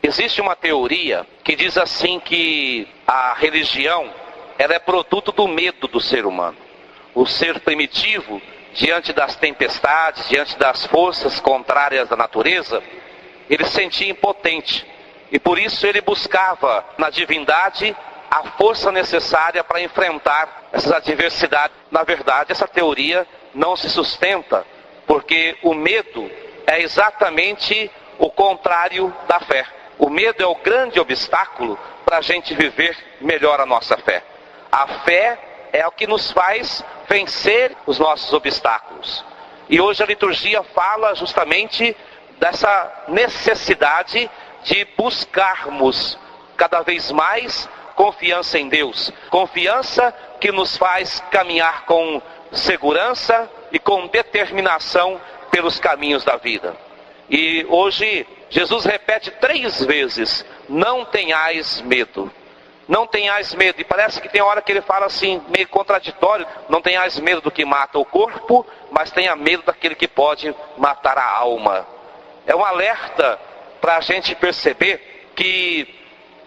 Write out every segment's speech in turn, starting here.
Existe uma teoria que diz assim que a religião ela é produto do medo do ser humano. O ser primitivo, diante das tempestades, diante das forças contrárias da natureza, ele se sentia impotente. E por isso ele buscava na divindade a força necessária para enfrentar essas adversidades. Na verdade, essa teoria não se sustenta, porque o medo é exatamente o contrário da fé. O medo é o grande obstáculo para a gente viver melhor a nossa fé. A fé é o que nos faz vencer os nossos obstáculos. E hoje a liturgia fala justamente dessa necessidade de buscarmos cada vez mais confiança em Deus. Confiança que nos faz caminhar com segurança e com determinação pelos caminhos da vida. E hoje Jesus repete 3 vezes: não tenhais medo. Não tenhais medo. E parece que tem hora que ele fala assim, meio contraditório: não tenhais medo do que mata o corpo, mas tenha medo daquele que pode matar a alma. É um alerta para a gente perceber que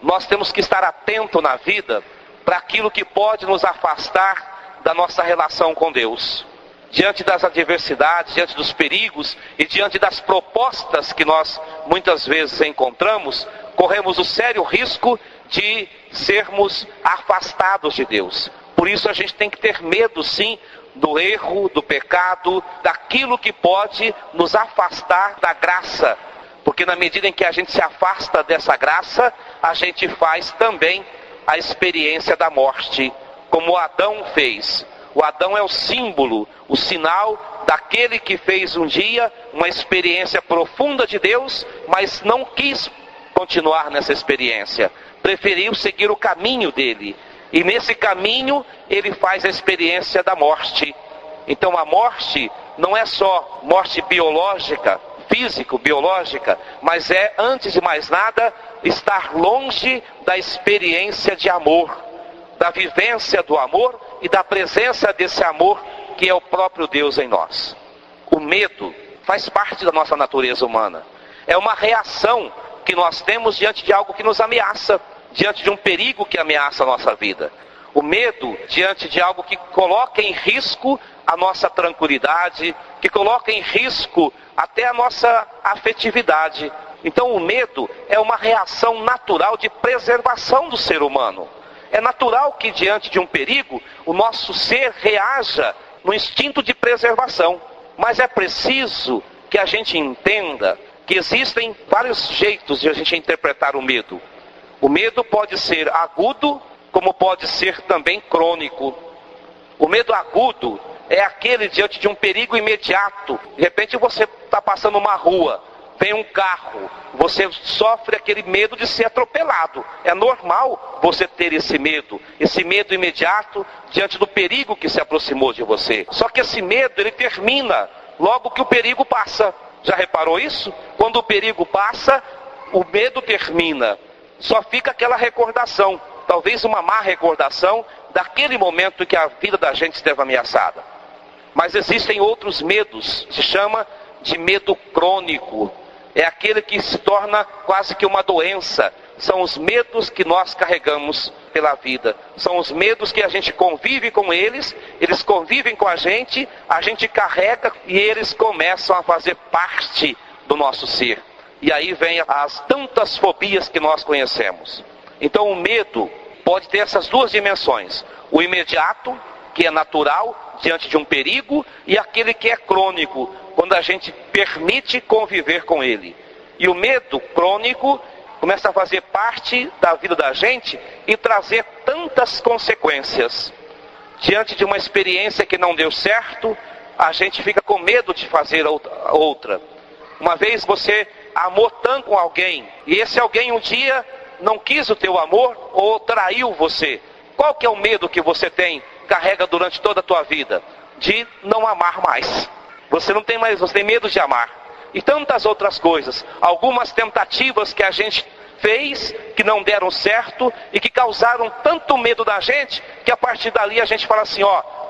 nós temos que estar atento na vida para aquilo que pode nos afastar da nossa relação com Deus. Diante das adversidades, diante dos perigos e diante das propostas que nós muitas vezes encontramos, corremos o sério risco de sermos afastados de Deus. Por isso a gente tem que ter medo, sim, do erro, do pecado, daquilo que pode nos afastar da graça. Porque na medida em que a gente se afasta dessa graça, a gente faz também a experiência da morte, como Adão fez. O Adão é o símbolo, o sinal daquele que fez um dia uma experiência profunda de Deus, mas não quis continuar nessa experiência. Preferiu seguir o caminho dele. E nesse caminho ele faz a experiência da morte. Então a morte não é só morte biológica, físico-biológica, mas é, antes de mais nada, estar longe da experiência de amor, da vivência do amor e da presença desse amor que é o próprio Deus em nós. O medo faz parte da nossa natureza humana. É uma reação que nós temos diante de algo que nos ameaça, diante de um perigo que ameaça a nossa vida. O medo diante de algo que coloca em risco a nossa tranquilidade, que coloca em risco até a nossa afetividade. Então o medo é uma reação natural de preservação do ser humano. É natural que diante de um perigo, o nosso ser reaja no instinto de preservação. Mas é preciso que a gente entenda que existem vários jeitos de a gente interpretar o medo. O medo pode ser agudo, como pode ser também crônico. O medo agudo é aquele diante de um perigo imediato. De repente você está passando uma rua, vem um carro, você sofre aquele medo de ser atropelado. É normal você ter esse medo imediato diante do perigo que se aproximou de você. Só que esse medo, ele termina logo que o perigo passa. Já reparou isso? Quando o perigo passa, o medo termina. Só fica aquela recordação, talvez uma má recordação daquele momento em que a vida da gente esteve ameaçada. Mas existem outros medos, se chama de medo crônico. É aquele que se torna quase que uma doença. São os medos que nós carregamos pela vida. São os medos que a gente convive com eles convivem com a gente carrega e eles começam a fazer parte do nosso ser. E aí vem as tantas fobias que nós conhecemos. Então o medo pode ter essas duas dimensões. O imediato, que é natural diante de um perigo, e aquele que é crônico, quando a gente permite conviver com ele. E o medo crônico começa a fazer parte da vida da gente e trazer tantas consequências. Diante de uma experiência que não deu certo, a gente fica com medo de fazer outra. Uma vez você amou tanto com alguém, e esse alguém um dia não quis o teu amor ou traiu você. Qual que é o medo que você carrega durante toda a tua vida? De não amar mais. Você não tem mais, você tem medo de amar. E tantas outras coisas. Algumas tentativas que a gente fez, que não deram certo e que causaram tanto medo da gente, que a partir dali a gente fala assim,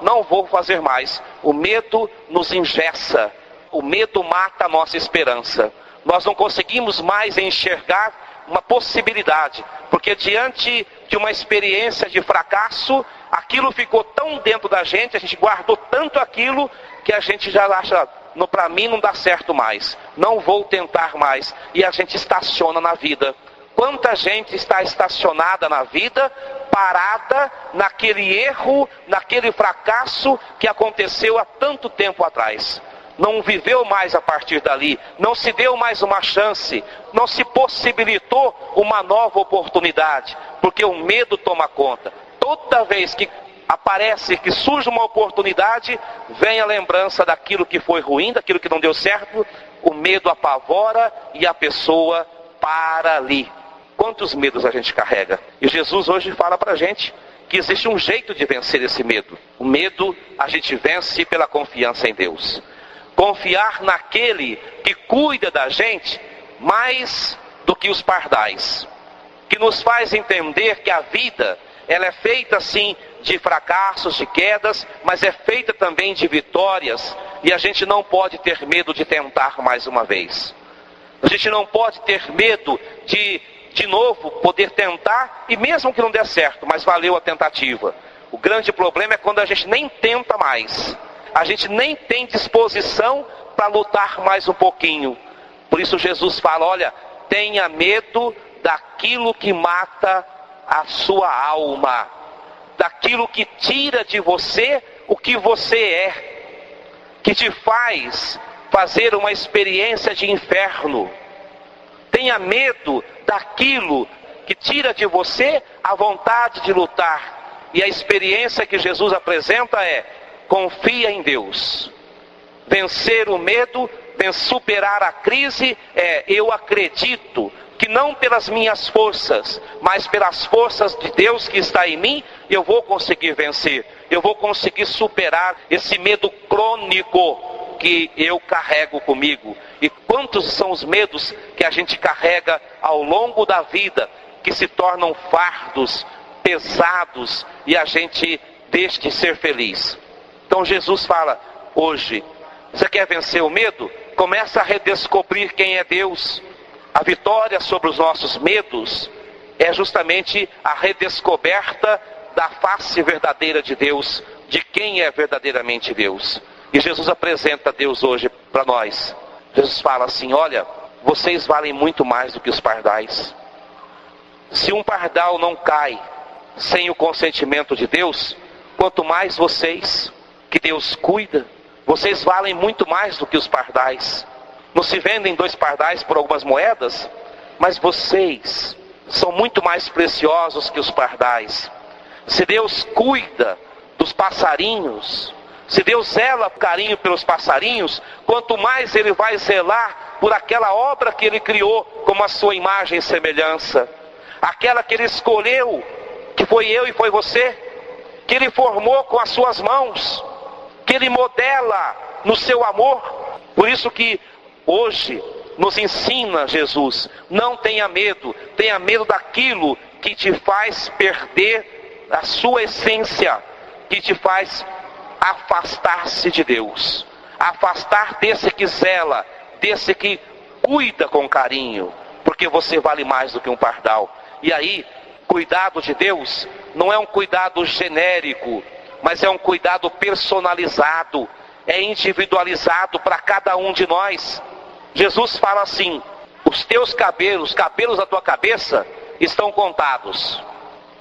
não vou fazer mais. O medo nos engessa. O medo mata a nossa esperança. Nós não conseguimos mais enxergar uma possibilidade, porque diante de uma experiência de fracasso, aquilo ficou tão dentro da gente, a gente guardou tanto aquilo, que a gente já acha, para mim não dá certo mais, não vou tentar mais, e a gente estaciona na vida. Quanta gente está estacionada na vida, parada naquele erro, naquele fracasso que aconteceu há tanto tempo atrás. Não viveu mais a partir dali, não se deu mais uma chance, não se possibilitou uma nova oportunidade, porque o medo toma conta. Toda vez que aparece, que surge uma oportunidade, vem a lembrança daquilo que foi ruim, daquilo que não deu certo, o medo apavora e a pessoa para ali. Quantos medos a gente carrega? E Jesus hoje fala para a gente que existe um jeito de vencer esse medo. O medo a gente vence pela confiança em Deus. Confiar naquele que cuida da gente mais do que os pardais. Que nos faz entender que a vida, ela é feita sim de fracassos, de quedas, mas é feita também de vitórias. E a gente não pode ter medo de tentar mais uma vez. A gente não pode ter medo de novo, poder tentar, e mesmo que não der certo, mas valeu a tentativa. O grande problema é quando a gente nem tenta mais. A gente nem tem disposição para lutar mais um pouquinho. Por isso Jesus fala, olha, tenha medo daquilo que mata a sua alma. Daquilo que tira de você o que você é. Que te faz fazer uma experiência de inferno. Tenha medo daquilo que tira de você a vontade de lutar. E a experiência que Jesus apresenta é, confia em Deus. Vencer o medo, superar a crise, eu acredito que não pelas minhas forças, mas pelas forças de Deus que está em mim, eu vou conseguir vencer. Eu vou conseguir superar esse medo crônico que eu carrego comigo. E quantos são os medos que a gente carrega ao longo da vida, que se tornam fardos, pesados, e a gente deixa de ser feliz. Então Jesus fala, hoje, você quer vencer o medo? Começa a redescobrir quem é Deus. A vitória sobre os nossos medos é justamente a redescoberta da face verdadeira de Deus, de quem é verdadeiramente Deus. E Jesus apresenta Deus hoje para nós. Jesus fala assim, olha, vocês valem muito mais do que os pardais. Se um pardal não cai sem o consentimento de Deus, quanto mais vocês, que Deus cuida, vocês valem muito mais do que os pardais. Não se vendem 2 pardais por algumas moedas, mas vocês são muito mais preciosos que os pardais. Se Deus cuida dos passarinhos, se Deus zela carinho pelos passarinhos, quanto mais Ele vai zelar por aquela obra que Ele criou como a sua imagem e semelhança. Aquela que Ele escolheu, que foi eu e foi você, que Ele formou com as suas mãos, que Ele modela no seu amor. Por isso que hoje nos ensina Jesus, não tenha medo daquilo que te faz perder a sua essência, que te faz afastar-se de Deus, afastar desse que zela, desse que cuida com carinho, porque você vale mais do que um pardal. E aí, cuidado de Deus não é um cuidado genérico, mas é um cuidado personalizado, é individualizado para cada um de nós. Jesus fala assim, os teus cabelos da tua cabeça estão contados.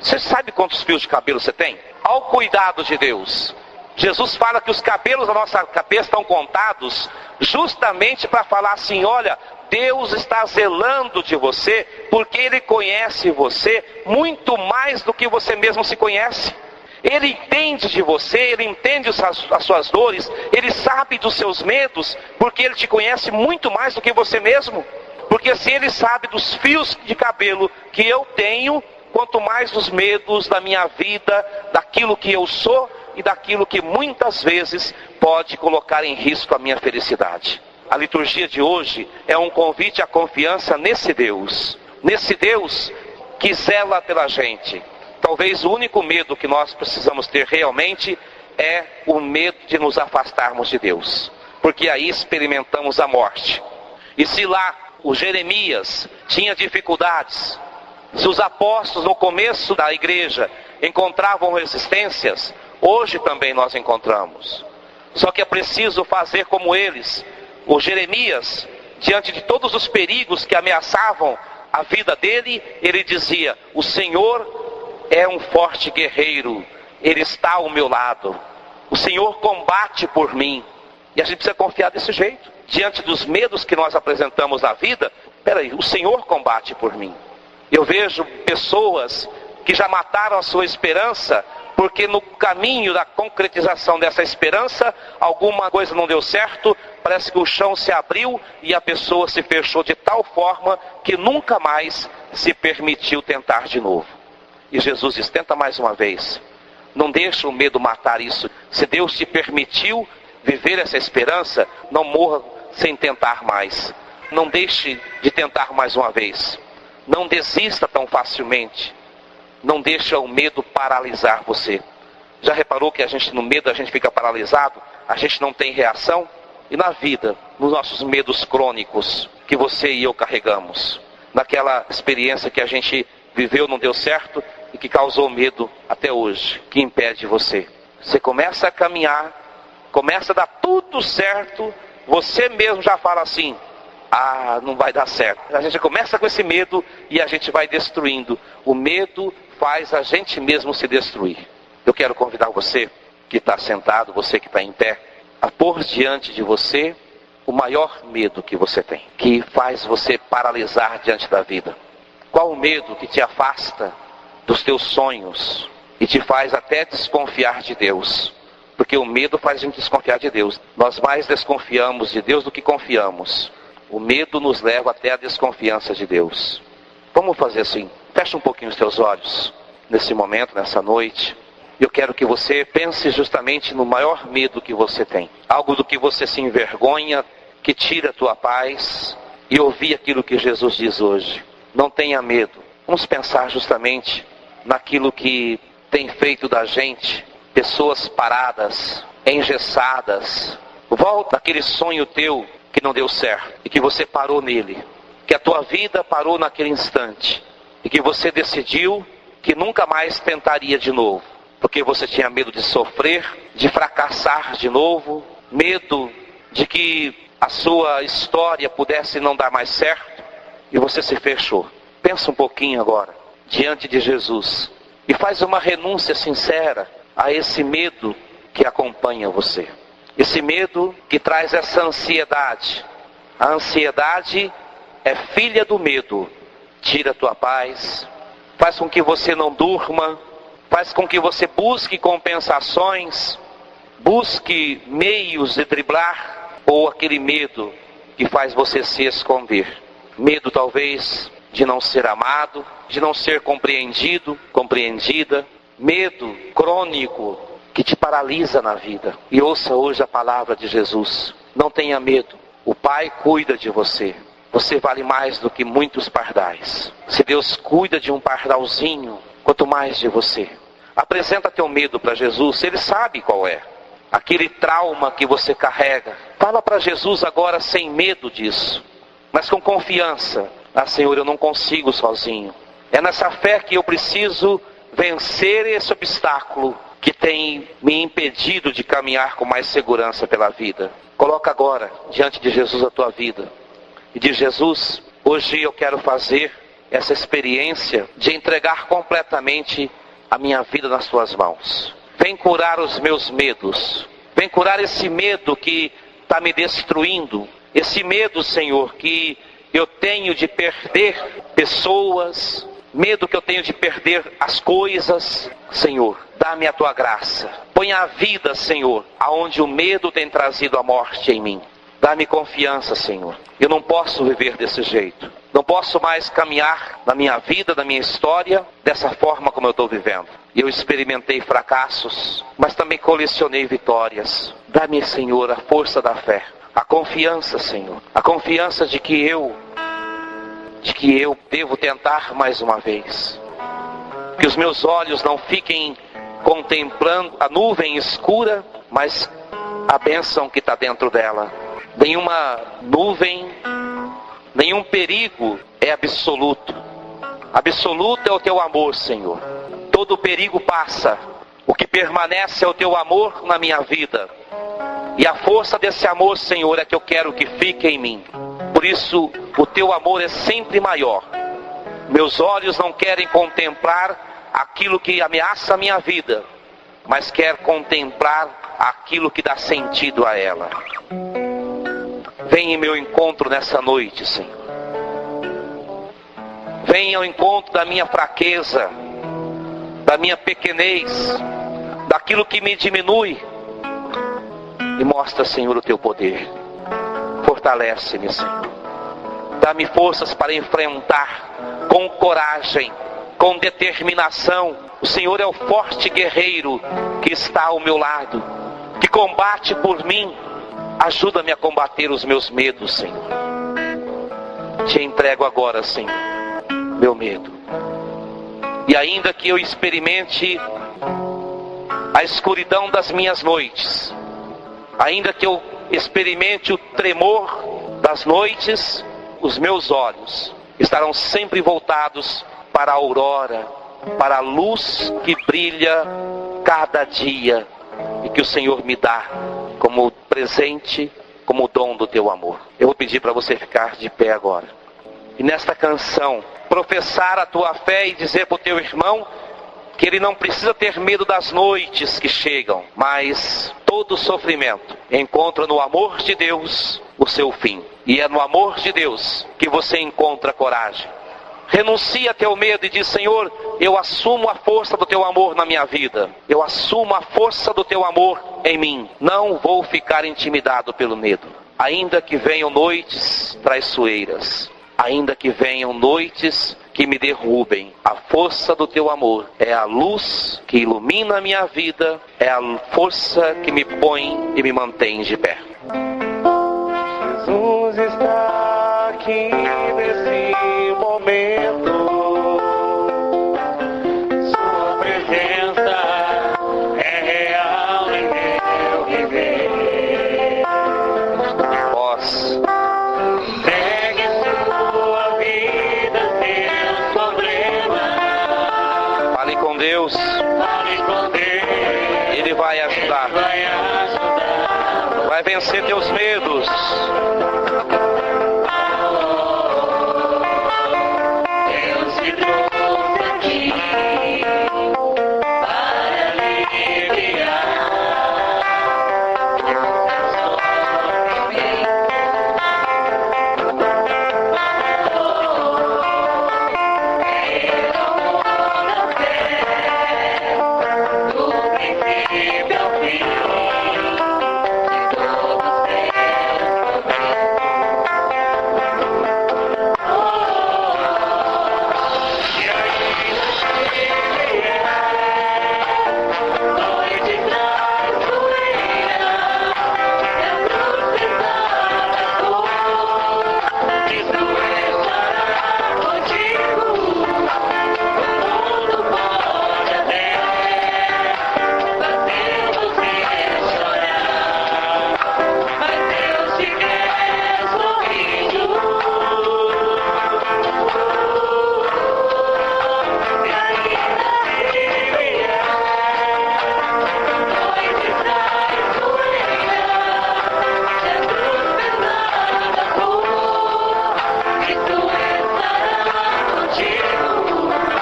Você sabe quantos fios de cabelo você tem? Ao cuidado de Deus, Jesus fala que os cabelos da nossa cabeça estão contados, justamente para falar assim, olha, Deus está zelando de você, porque Ele conhece você muito mais do que você mesmo se conhece. Ele entende de você, Ele entende as suas dores, Ele sabe dos seus medos, porque Ele te conhece muito mais do que você mesmo. Porque se Ele sabe dos fios de cabelo que eu tenho, quanto mais os medos da minha vida, daquilo que eu sou e daquilo que muitas vezes pode colocar em risco a minha felicidade. A liturgia de hoje é um convite à confiança nesse Deus que zela pela gente. Talvez o único medo que nós precisamos ter realmente é o medo de nos afastarmos de Deus, porque aí experimentamos a morte. E se lá o Jeremias tinha dificuldades, se os apóstolos no começo da igreja encontravam resistências, hoje também nós encontramos. Só que é preciso fazer como eles. O Jeremias, diante de todos os perigos que ameaçavam a vida dele, ele dizia: o Senhor é um forte guerreiro, Ele está ao meu lado, o Senhor combate por mim. E a gente precisa confiar desse jeito. Diante dos medos que nós apresentamos na vida, peraí, o Senhor combate por mim. Eu vejo pessoas que já mataram a sua esperança, porque no caminho da concretização dessa esperança, alguma coisa não deu certo, parece que o chão se abriu e a pessoa se fechou de tal forma que nunca mais se permitiu tentar de novo. E Jesus diz: tenta mais uma vez. Não deixe o medo matar isso. Se Deus te permitiu viver essa esperança, não morra sem tentar mais. Não deixe de tentar mais uma vez. Não desista tão facilmente. Não deixe o medo paralisar você. Já reparou que a gente, no medo, a gente fica paralisado? A gente não tem reação? E na vida, nos nossos medos crônicos que você e eu carregamos, naquela experiência que a gente viveu, não deu certo e que causou medo até hoje, que impede você. Você começa a caminhar, começa a dar tudo certo, você mesmo já fala assim: ah, não vai dar certo. A gente começa com esse medo e a gente vai destruindo. O medo faz a gente mesmo se destruir. Eu quero convidar você que está sentado, você que está em pé, a pôr diante de você o maior medo que você tem, que faz você paralisar diante da vida. Qual o medo que te afasta dos teus sonhos e te faz até desconfiar de Deus? Porque o medo faz a gente desconfiar de Deus. Nós mais desconfiamos de Deus do que confiamos. O medo nos leva até a desconfiança de Deus. Vamos fazer assim: fecha um pouquinho os teus olhos nesse momento, nessa noite. Eu quero que você pense justamente no maior medo que você tem. Algo do que você se envergonha, que tira a tua paz. E ouvir aquilo que Jesus diz hoje: não tenha medo. Vamos pensar justamente naquilo que tem feito da gente pessoas paradas, engessadas. Volta àquele sonho teu que não deu certo e que você parou nele, que a tua vida parou naquele instante e que você decidiu que nunca mais tentaria de novo, porque você tinha medo de sofrer, de fracassar de novo, medo de que a sua história pudesse não dar mais certo, e você se fechou. Pensa um pouquinho agora diante de Jesus e faz uma renúncia sincera a esse medo que acompanha você. Esse medo que traz essa ansiedade. A ansiedade é filha do medo. Tira a tua paz, faz com que você não durma, faz com que você busque compensações, busque meios de driblar, ou aquele medo que faz você se esconder. Medo talvez de não ser amado, de não ser compreendido, compreendida. Medo crônico que te paralisa na vida. E ouça hoje a palavra de Jesus: não tenha medo, o Pai cuida de você. Você vale mais do que muitos pardais. Se Deus cuida de um pardalzinho, quanto mais de você. Apresenta teu medo para Jesus, Ele sabe qual é. Aquele trauma que você carrega, fala para Jesus agora sem medo disso, mas com confiança. Ah, Senhor, eu não consigo sozinho. É nessa fé que eu preciso vencer esse obstáculo que tem me impedido de caminhar com mais segurança pela vida. Coloca agora diante de Jesus a tua vida e diz: Jesus, hoje eu quero fazer essa experiência de entregar completamente a minha vida nas tuas mãos. Vem curar os meus medos, vem curar esse medo que está me destruindo, esse medo, Senhor, que eu tenho de perder pessoas, medo que eu tenho de perder as coisas. Senhor, dá-me a tua graça. Põe a vida, Senhor, aonde o medo tem trazido a morte em mim. Dá-me confiança, Senhor. Eu não posso viver desse jeito. Não posso mais caminhar na minha vida, na minha história, dessa forma como eu estou vivendo. Eu experimentei fracassos, mas também colecionei vitórias. Dá-me, Senhor, a força da fé. A confiança, Senhor. A confiança de que eu devo tentar mais uma vez. Que os meus olhos não fiquem contemplando a nuvem escura, mas a bênção que está dentro dela. Nenhuma nuvem, Nenhum perigo é absoluto. Absoluto é o teu amor, Senhor. Todo perigo passa. O que permanece é o teu amor na minha vida. E a força desse amor, Senhor, é que eu quero que fique em mim. Por isso, o teu amor é sempre maior. Meus olhos não querem contemplar aquilo que ameaça a minha vida, mas quer contemplar aquilo que dá sentido a ela. Vem em meu encontro nessa noite, Senhor. Vem ao encontro da minha fraqueza, da minha pequenez, daquilo que me diminui. E mostra, Senhor, o teu poder. Fortalece-me, Senhor. Dá-me forças para enfrentar com coragem, com determinação. O Senhor é o forte guerreiro que está ao meu lado, que combate por mim. Ajuda-me a combater os meus medos, Senhor. Te entrego agora, Senhor, meu medo. E ainda que eu experimente a escuridão das minhas noites, ainda que eu experimente o tremor das noites, os meus olhos estarão sempre voltados para a aurora, para a luz que brilha cada dia e que o Senhor me dá como presente, como dom do teu amor. Eu vou pedir para você ficar de pé agora. E nesta canção, professar a tua fé e dizer para o teu irmão que ele não precisa ter medo das noites que chegam, mas todo sofrimento encontra no amor de Deus o seu fim. E é no amor de Deus que você encontra coragem. Renuncia teu medo e diz: Senhor, eu assumo a força do teu amor na minha vida. Eu assumo a força do teu amor em mim. Não vou ficar intimidado pelo medo. Ainda que venham noites traiçoeiras, ainda que venham noites que me derrubem, a força do teu amor é a luz que ilumina a minha vida, é a força que me põe e me mantém de pé. Jesus está aqui nesse momento. Sua presença é real em meu viver. Vós Segue sua vida sem problema. fale com Deus, Fale com Deus, Ele vai ajudar. vai ajudar. Vai vencer teus medos. Deus te trouxe aqui para aliviar.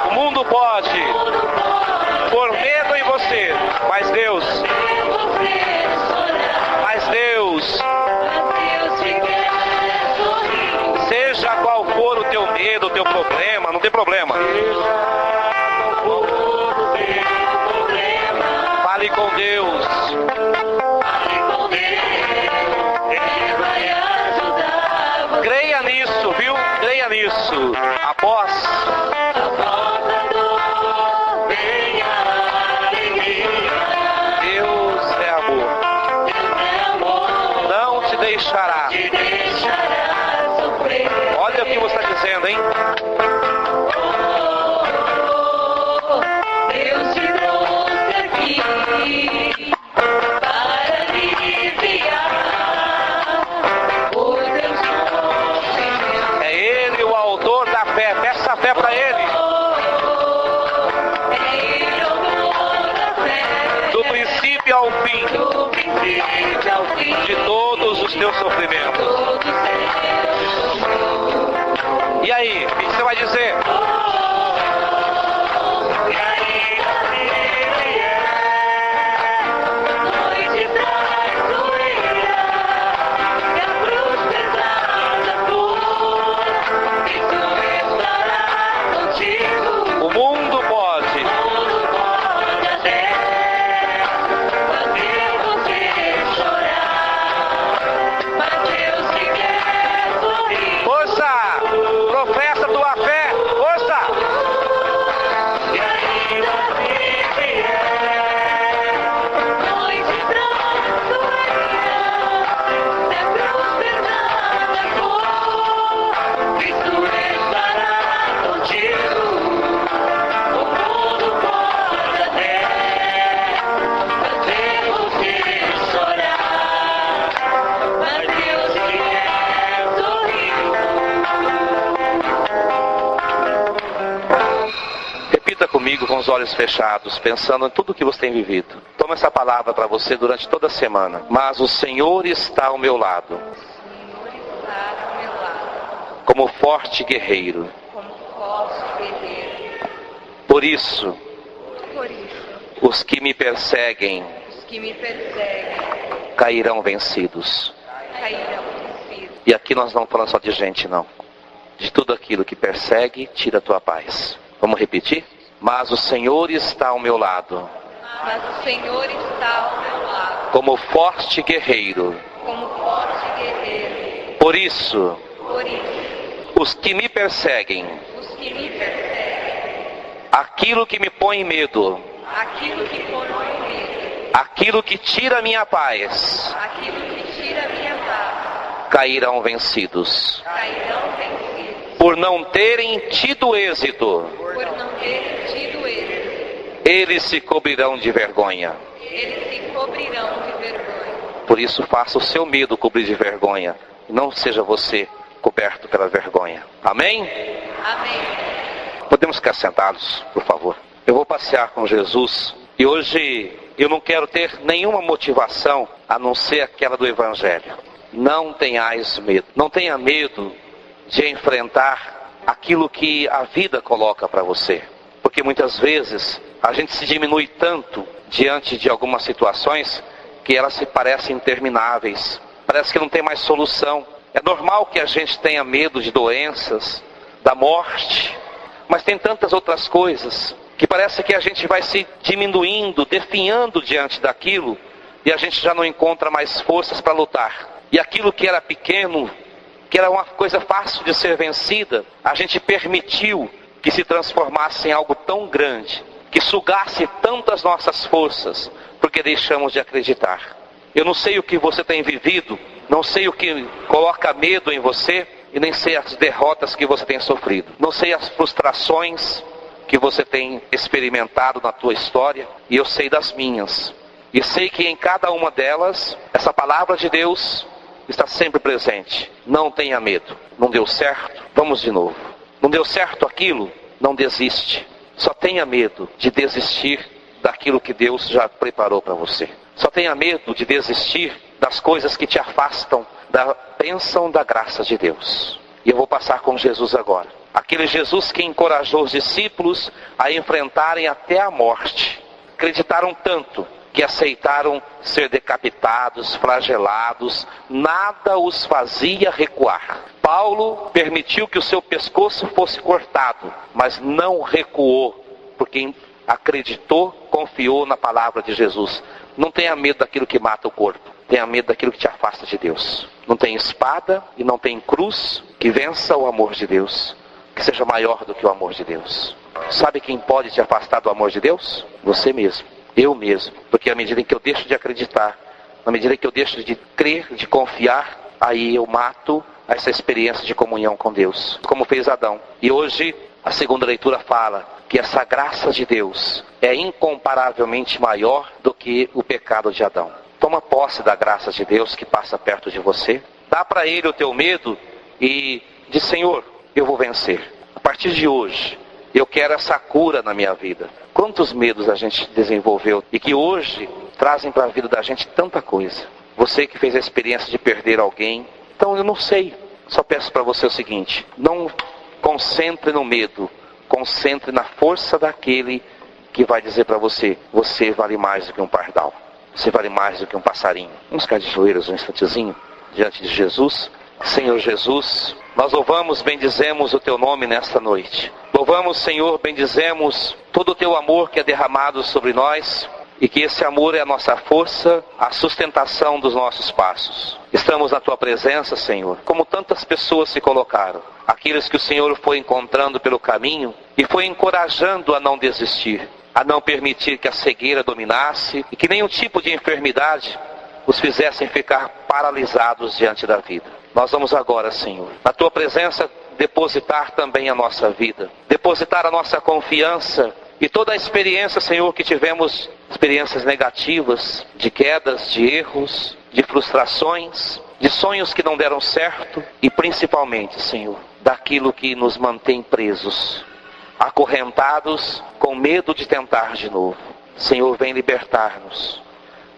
O mundo pode pôr medo em você, mas Deus, seja qual for o teu medo, o teu problema, não tem problema. Fale com Deus. Creia nisso, viu? Creia nisso. Após Deus é amor. Não te deixará. Olha o que você está dizendo, hein? teus sofrimentos. E aí, o que você vai dizer? O mundo pode. Força! Professa tua fé! Força! Repita comigo com os olhos fechados, pensando em tudo que você tem vivido. Toma essa palavra para você durante toda a semana. Mas o Senhor está ao meu lado, como forte guerreiro. Por isso, os que me perseguem cairão vencidos. E aqui nós não falamos só de gente, não. De tudo aquilo que persegue, tira a tua paz. Vamos repetir? Mas o Senhor está ao meu lado, como forte guerreiro. Por isso, os que me perseguem, aquilo que me põe medo, aquilo que tira minha paz, cairão vencidos. Por não terem tido êxito, eles se cobrirão de vergonha. Por isso faça o seu medo cobrir de vergonha. Não seja você coberto pela vergonha. Amém? Podemos ficar sentados, por favor. Eu vou passear com Jesus. E hoje eu não quero ter nenhuma motivação a não ser aquela do Evangelho. Não tenhais medo. Não tenha medo de enfrentar aquilo que a vida coloca para você. Porque muitas vezes a gente se diminui tanto diante de algumas situações que elas se parecem intermináveis. Parece que não tem mais solução. É normal que a gente tenha medo de doenças, da morte, mas tem tantas outras coisas que parece que a gente vai se diminuindo, definhando diante daquilo e a gente já não encontra mais forças para lutar. E aquilo que era pequeno, que era uma coisa fácil de ser vencida, a gente permitiu que se transformasse em algo tão grande, que sugasse tantas nossas forças, porque deixamos de acreditar. Eu não sei o que você tem vivido, não sei o que coloca medo em você, e nem sei as derrotas que você tem sofrido. Não sei as frustrações que você tem experimentado na tua história, e eu sei das minhas. E sei que em cada uma delas, essa palavra de Deus está sempre presente. Não tenha medo. Não deu certo? Vamos de novo. Não deu certo aquilo? Não desiste. Só tenha medo de desistir daquilo que Deus já preparou para você. Só tenha medo de desistir das coisas que te afastam da bênção da graça de Deus. E eu vou passar com Jesus agora. Aquele Jesus que encorajou os discípulos a enfrentarem até a morte. Acreditaram tanto que aceitaram ser decapitados, flagelados, nada os fazia recuar. Paulo permitiu que o seu pescoço fosse cortado, mas não recuou, porque acreditou, confiou na palavra de Jesus. Não tenha medo daquilo que mata o corpo, tenha medo daquilo que te afasta de Deus. Não tem espada e não tem cruz que vença o amor de Deus, que seja maior do que o amor de Deus. Sabe quem pode te afastar do amor de Deus? Você mesmo. Eu mesmo, porque à medida em que eu deixo de acreditar, na medida em que eu deixo de crer, de confiar, aí eu mato essa experiência de comunhão com Deus, como fez Adão. E hoje a segunda leitura fala que essa graça de Deus é incomparavelmente maior do que o pecado de Adão. Toma posse da graça de Deus que passa perto de você, dá para Ele o teu medo e diz: Senhor, eu vou vencer. A partir de hoje, eu quero essa cura na minha vida. Quantos medos a gente desenvolveu e que hoje trazem para a vida da gente tanta coisa. Você que fez a experiência de perder alguém. Então eu não sei. Só peço para você o seguinte: não concentre no medo, concentre na força daquele que vai dizer para você: você vale mais do que um pardal, você vale mais do que um passarinho. Vamos ficar de joelhos um instantezinho diante de Jesus. Senhor Jesus, nós louvamos, bendizemos o Teu nome nesta noite. Louvamos, Senhor, bendizemos todo o Teu amor que é derramado sobre nós, e que esse amor é a nossa força, a sustentação dos nossos passos. Estamos na Tua presença, Senhor, como tantas pessoas se colocaram, aqueles que o Senhor foi encontrando pelo caminho e foi encorajando a não desistir, a não permitir que a cegueira dominasse e que nenhum tipo de enfermidade os fizessem ficar paralisados diante da vida. Nós vamos agora, Senhor, na Tua presença, depositar também a nossa vida, depositar a nossa confiança e toda a experiência, Senhor, que tivemos, experiências negativas, de quedas, de erros, de frustrações, de sonhos que não deram certo e principalmente, Senhor, daquilo que nos mantém presos, acorrentados, com medo de tentar de novo. Senhor, vem libertar-nos.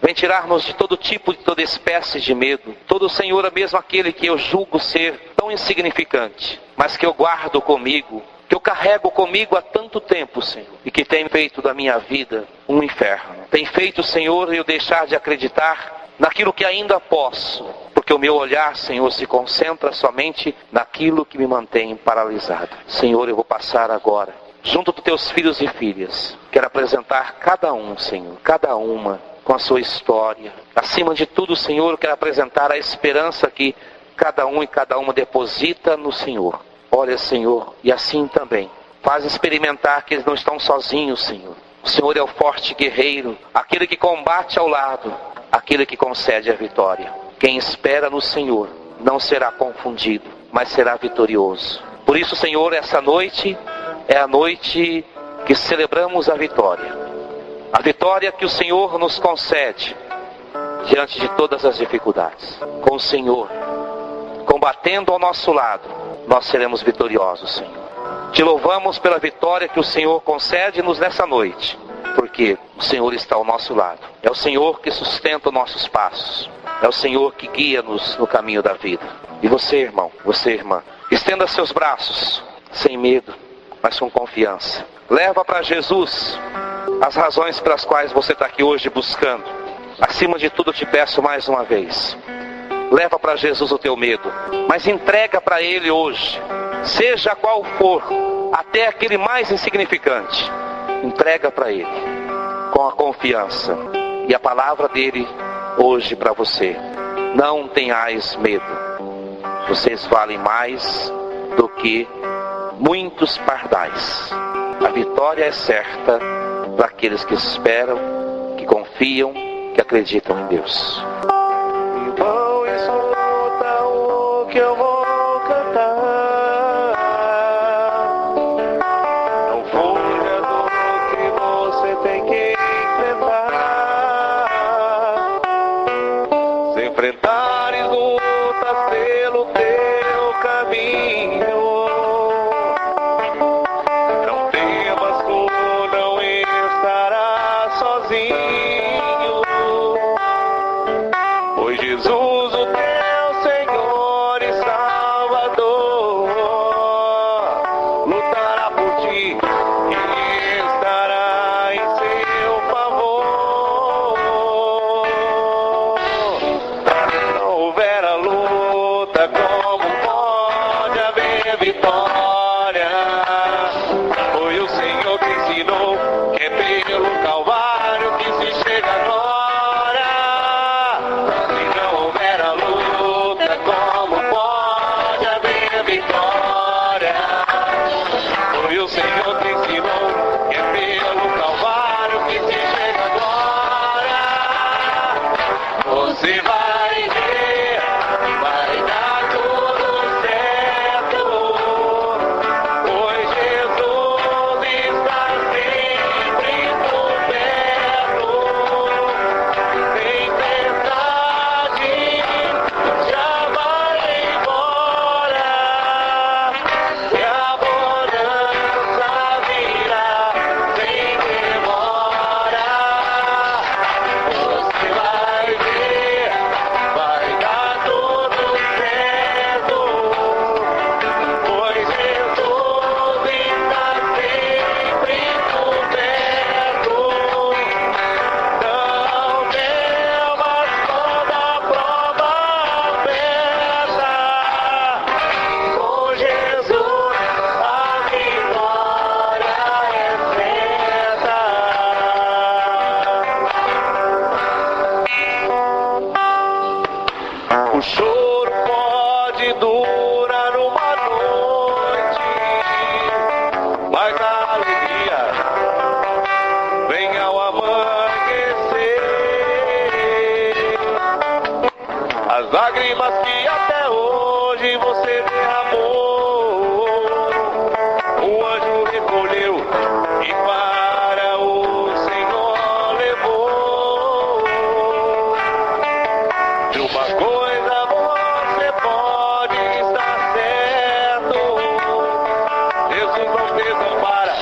Vem tirar-nos de todo tipo, de toda espécie de medo. Todo, Senhor, mesmo aquele que eu julgo ser tão insignificante, mas que eu guardo comigo, que eu carrego comigo há tanto tempo, Senhor, e que tem feito da minha vida um inferno. Tem feito, Senhor, eu deixar de acreditar naquilo que ainda posso, porque o meu olhar, Senhor, se concentra somente naquilo que me mantém paralisado. Senhor, eu vou passar agora, junto dos Teus filhos e filhas, quero apresentar cada um, Senhor, cada uma, com a sua história. Acima de tudo, Senhor, eu quero apresentar a esperança que cada um e cada uma deposita no Senhor. Olha, Senhor, e assim também faz experimentar que eles não estão sozinhos, Senhor. O Senhor é o forte guerreiro, aquele que combate ao lado, aquele que concede a vitória. Quem espera no Senhor não será confundido, mas será vitorioso. Por isso, Senhor, essa noite é a noite que celebramos a vitória. A vitória que o Senhor nos concede diante de todas as dificuldades. Com o Senhor combatendo ao nosso lado, nós seremos vitoriosos, Senhor. Te louvamos pela vitória que o Senhor concede-nos nessa noite, porque o Senhor está ao nosso lado. É o Senhor que sustenta os nossos passos. É o Senhor que guia-nos no caminho da vida. E você, irmão, você, irmã, estenda seus braços, sem medo, mas com confiança. Leva para Jesus as razões pelas quais você está aqui hoje buscando. Acima de tudo, eu te peço mais uma vez: leva para Jesus o teu medo, mas entrega para Ele hoje, seja qual for, até aquele mais insignificante. Entrega para Ele, com a confiança. E a palavra dEle hoje para você: não tenhais medo. Vocês valem mais do que muitos pardais. A vitória é certa para aqueles que esperam, que confiam, que acreditam em Deus. Irmão, escuta o que eu vou cantar. Não fuja do que você tem que enfrentar. Se enfrentares lutas pelo teu caminho, não temas, tu não estarás sozinho. alegria vem ao amanhecer. As lágrimas que até hoje você derramou, o anjo recolheu e para o Senhor levou. De uma coisa você pode estar certo: Jesus não desampara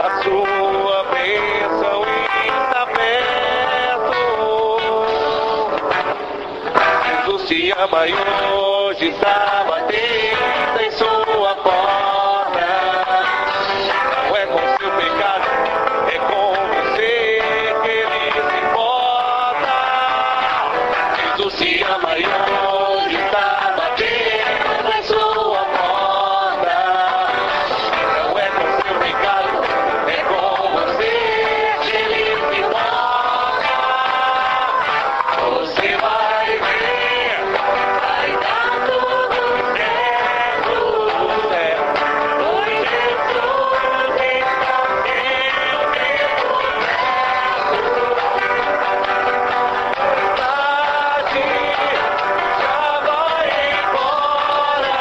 a sua bênção e está perto. Jesus te ama e hoje está batendo em sua porta. Não é com seu pecado, é com você que ele se importa. Jesus te ama e hoje está batendo em sua porta. Não é com seu pecado, é com você que ele se importa. Você vai ver, vai dar tudo certo, certo. Pois Jesus está sempre por perto. Tarde já vai embora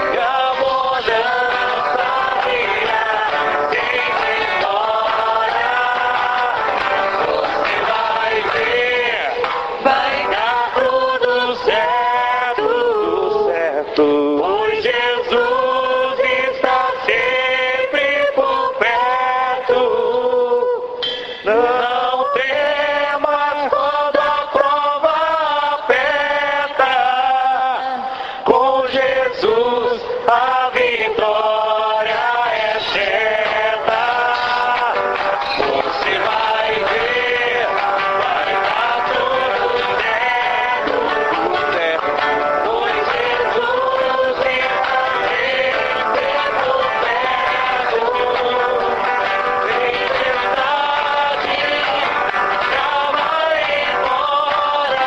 e a mudança virá sempre embora. Você vai ver, vai dar tudo certo, certo. Pois Jesus está sempre por perto. Não temas quando a prova aperta. Com Jesus a vitória é certa. Você vai ver, vai dar tudo certo, certo. Pois Jesus está sempre por perto. Tempestade já vai embora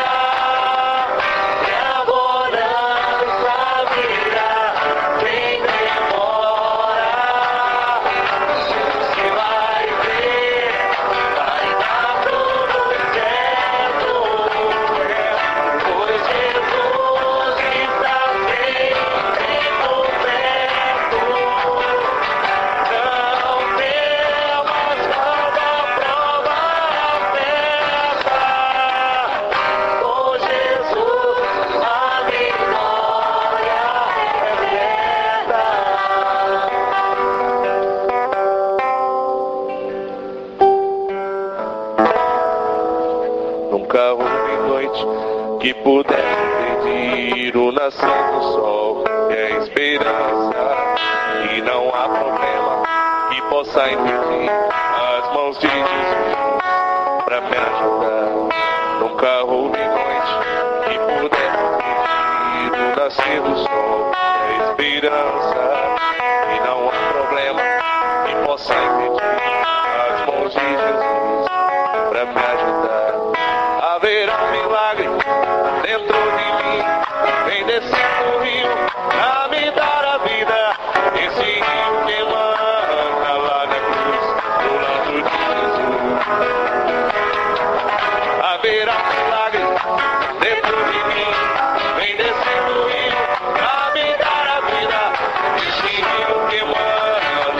e a bonança virá sem demora. Você vai ver, vai dar tudo certo, pois Jesus está sempre por perto. Não temas quando a prova aperta. Com Jesus a vitória é certa. Nunca houve noite que pudesse impedir o nascer do sol, que é esperança, e não há problema que possa impedir as mãos de Jesus pra me ajudar. Nunca houve noite que pudesse impedir o nascer do sol, que é esperança, e não há problema que possa impedir as mãos de Jesus pra me ajudar. Haverá um milagre dentro de mim, vem descendo o rio pra me dar a vida. Esse rio que emana lá na cruz, do lado de Jesus. Haverá um milagre dentro de mim, vem descendo o rio pra me dar a vida. Esse rio que emana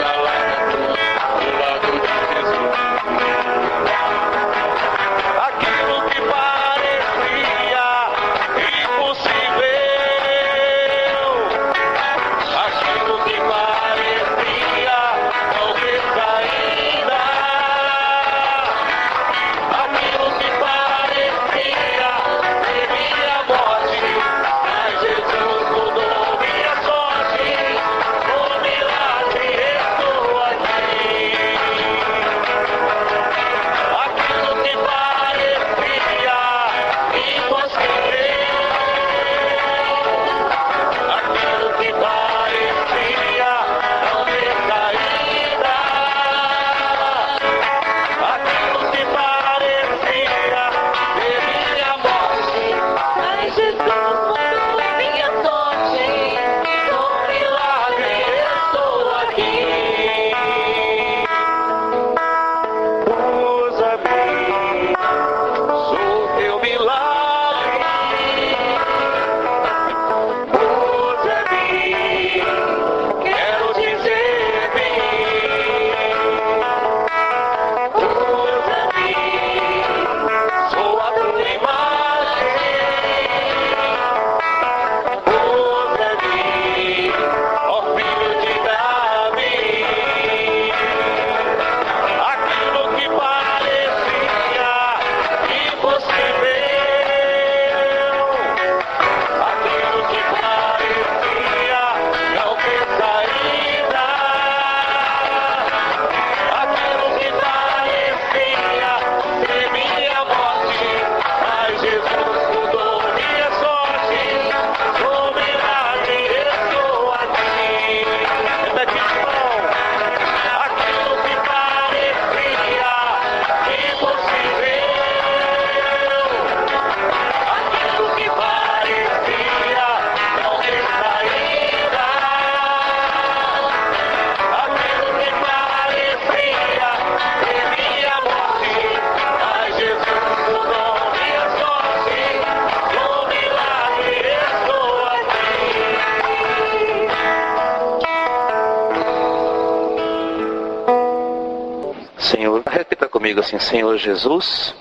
Senhor, repita comigo assim: Senhor Jesus,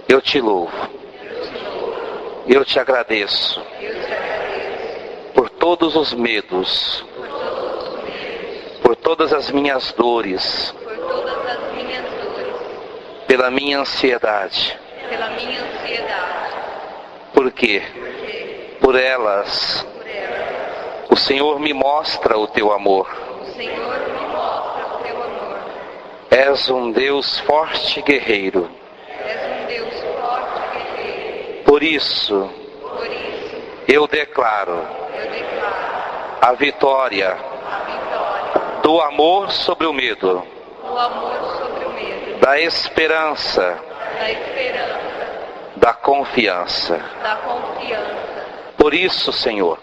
eu te louvo, eu te agradeço por todos os medos, por todas as minhas dores, pela minha ansiedade. Porque por elas o Senhor me mostra o teu amor. És um Deus forte e guerreiro. Por isso, eu declaro a vitória do amor sobre o medo, da esperança, da confiança. Por isso, Senhor,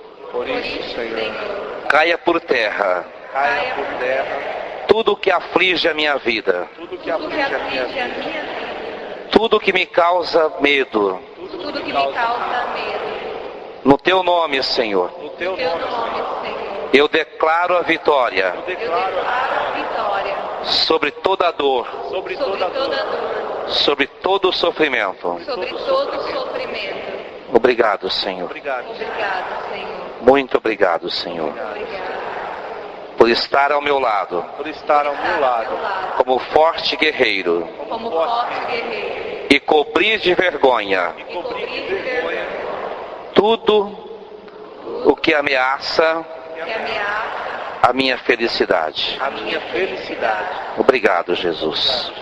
caia por terra tudo que aflige a minha vida, tudo que me causa medo. No teu nome, Senhor, eu declaro a vitória sobre toda a dor, sobre todo o sofrimento. Obrigado, Senhor. Muito obrigado, Senhor, por estar ao meu lado, como forte guerreiro, e cobrir de vergonha tudo o que ameaça a minha felicidade. Obrigado, Jesus.